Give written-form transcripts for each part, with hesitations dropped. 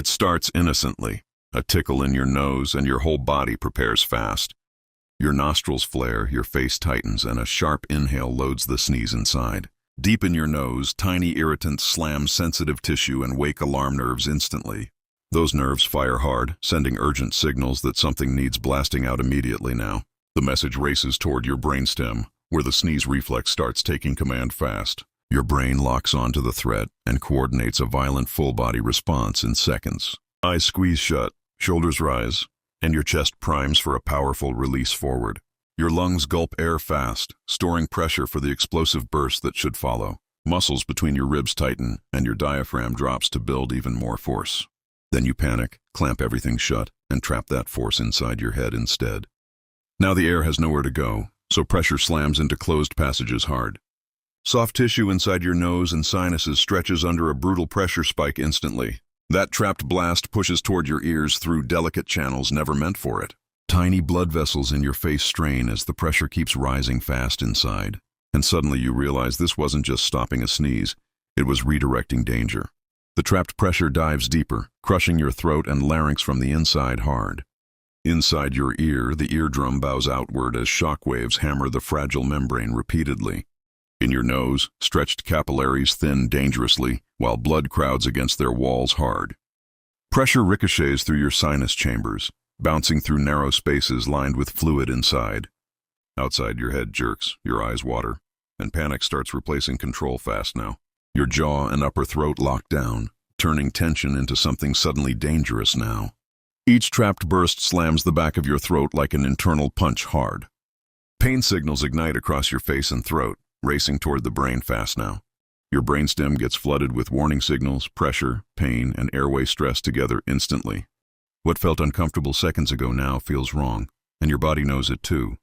It starts innocently, a tickle in your nose, and your whole body prepares fast. Your nostrils flare, your face tightens, and a sharp inhale loads the sneeze inside. Deep in your nose, tiny irritants slam sensitive tissue and wake alarm nerves instantly. Those nerves fire hard, sending urgent signals that something needs blasting out immediately now. The message races toward your brainstem, where the sneeze reflex starts taking command fast. Your brain locks onto the threat and coordinates a violent full-body response in seconds. Eyes squeeze shut, shoulders rise, and your chest primes for a powerful release forward. Your lungs gulp air fast, storing pressure for the explosive burst that should follow. Muscles between your ribs tighten, and your diaphragm drops to build even more force. Then you panic, clamp everything shut, and trap that force inside your head instead. Now the air has nowhere to go, so pressure slams into closed passages hard. Soft tissue inside your nose and sinuses stretches under a brutal pressure spike instantly. That trapped blast pushes toward your ears through delicate channels never meant for it. Tiny blood vessels in your face strain as the pressure keeps rising fast inside. And suddenly you realize this wasn't just stopping a sneeze, it was redirecting danger. The trapped pressure dives deeper, crushing your throat and larynx from the inside hard. Inside your ear, the eardrum bows outward as shock waves hammer the fragile membrane repeatedly. In your nose, stretched capillaries thin dangerously, while blood crowds against their walls hard. Pressure ricochets through your sinus chambers, bouncing through narrow spaces lined with fluid inside. Outside your head jerks, your eyes water, and panic starts replacing control fast now. Your jaw and upper throat lock down, turning tension into something suddenly dangerous now. Each trapped burst slams the back of your throat like an internal punch hard. Pain signals ignite across your face and throat, racing toward the brain fast now. Your brainstem gets flooded with warning signals, pressure, pain, and airway stress together instantly. What felt uncomfortable seconds ago now feels wrong, and your body knows it too.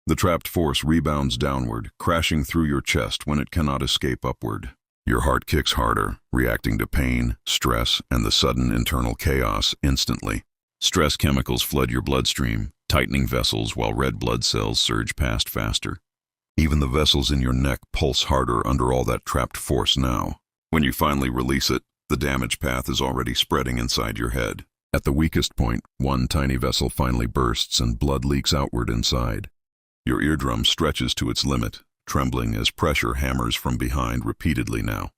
The trapped force rebounds downward, crashing through your chest when it cannot escape upward. Your heart kicks harder, reacting to pain, stress, and the sudden internal chaos instantly. Stress chemicals flood your bloodstream, tightening vessels while red blood cells surge past faster. Even the vessels in your neck pulse harder under all that trapped force now. When you finally release it, the damage path is already spreading inside your head. At the weakest point, one tiny vessel finally bursts and blood leaks outward inside. Your eardrum stretches to its limit, trembling as pressure hammers from behind repeatedly now.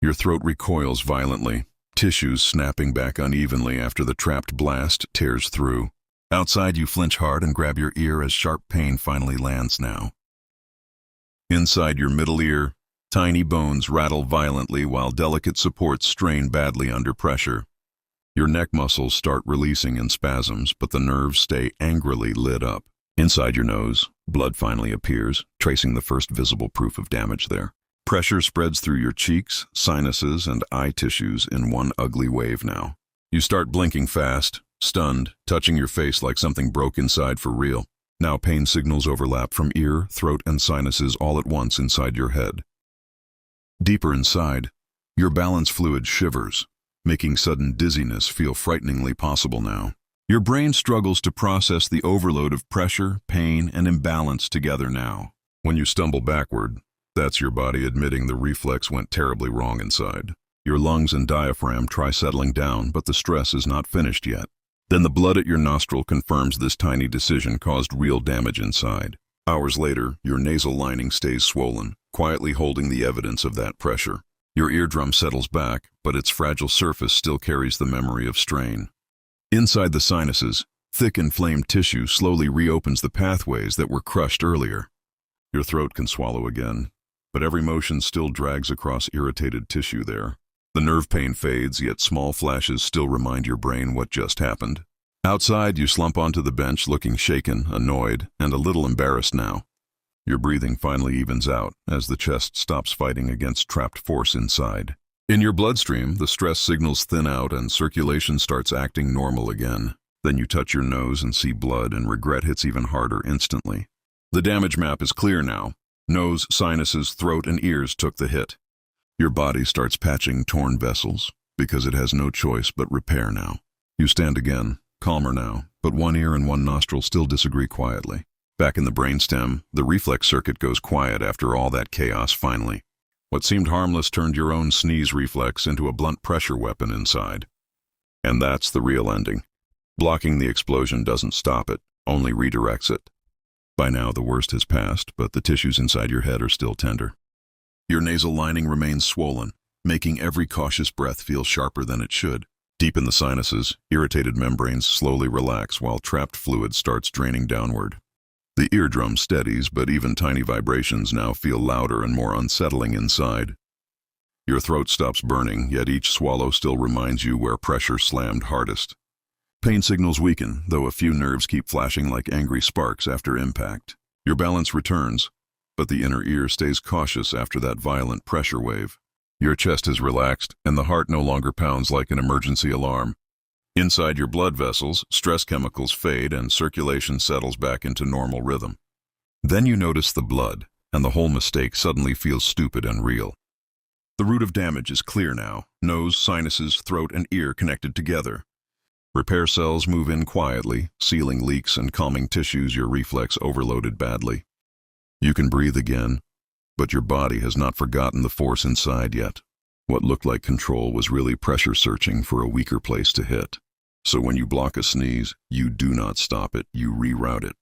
Your throat recoils violently, tissues snapping back unevenly after the trapped blast tears through. Outside you flinch hard and grab your ear as sharp pain finally lands now. Inside your middle ear, tiny bones rattle violently while delicate supports strain badly under pressure. Your neck muscles start releasing in spasms, but the nerves stay angrily lit up. Inside your nose, blood finally appears, tracing the first visible proof of damage there. Pressure spreads through your cheeks, sinuses, and eye tissues in one ugly wave now. You start blinking fast, stunned, touching your face like something broke inside for real. Now pain signals overlap from ear, throat, and sinuses all at once inside your head. Deeper inside, your balance fluid shivers, making sudden dizziness feel frighteningly possible now. Your brain struggles to process the overload of pressure, pain, and imbalance together now. When you stumble backward, that's your body admitting the reflex went terribly wrong inside. Your lungs and diaphragm try settling down, but the stress is not finished yet. Then the blood at your nostril confirms this tiny decision caused real damage inside. Hours later, your nasal lining stays swollen, quietly holding the evidence of that pressure. Your eardrum settles back, but its fragile surface still carries the memory of strain. Inside the sinuses, thick inflamed tissue slowly reopens the pathways that were crushed earlier. Your throat can swallow again, but every motion still drags across irritated tissue there. The nerve pain fades, yet small flashes still remind your brain what just happened. Outside, you slump onto the bench looking shaken, annoyed, and a little embarrassed now. Your breathing finally evens out as the chest stops fighting against trapped force inside. In your bloodstream, the stress signals thin out and circulation starts acting normal again. Then you touch your nose and see blood, and regret hits even harder instantly. The damage map is clear now. Nose, sinuses, throat, and ears took the hit. Your body starts patching torn vessels, because it has no choice but repair now. You stand again, calmer now, but one ear and one nostril still disagree quietly. Back in the brainstem, the reflex circuit goes quiet after all that chaos finally. What seemed harmless turned your own sneeze reflex into a blunt pressure weapon inside. And that's the real ending. Blocking the explosion doesn't stop it, only redirects it. By now, the worst has passed, but the tissues inside your head are still tender. Your nasal lining remains swollen, making every cautious breath feel sharper than it should. Deep in the sinuses, irritated membranes slowly relax while trapped fluid starts draining downward. The eardrum steadies, but even tiny vibrations now feel louder and more unsettling inside. Your throat stops burning, yet each swallow still reminds you where pressure slammed hardest. Pain signals weaken, though a few nerves keep flashing like angry sparks after impact. Your balance returns, but the inner ear stays cautious after that violent pressure wave. Your chest is relaxed, and the heart no longer pounds like an emergency alarm. Inside your blood vessels, stress chemicals fade and circulation settles back into normal rhythm. Then you notice the blood, and the whole mistake suddenly feels stupid and real. The root of damage is clear now: nose, sinuses, throat, and ear connected together. Repair cells move in quietly, sealing leaks and calming tissues your reflex overloaded badly. You can breathe again, but your body has not forgotten the force inside yet. What looked like control was really pressure searching for a weaker place to hit. So when you block a sneeze, you do not stop it, you reroute it.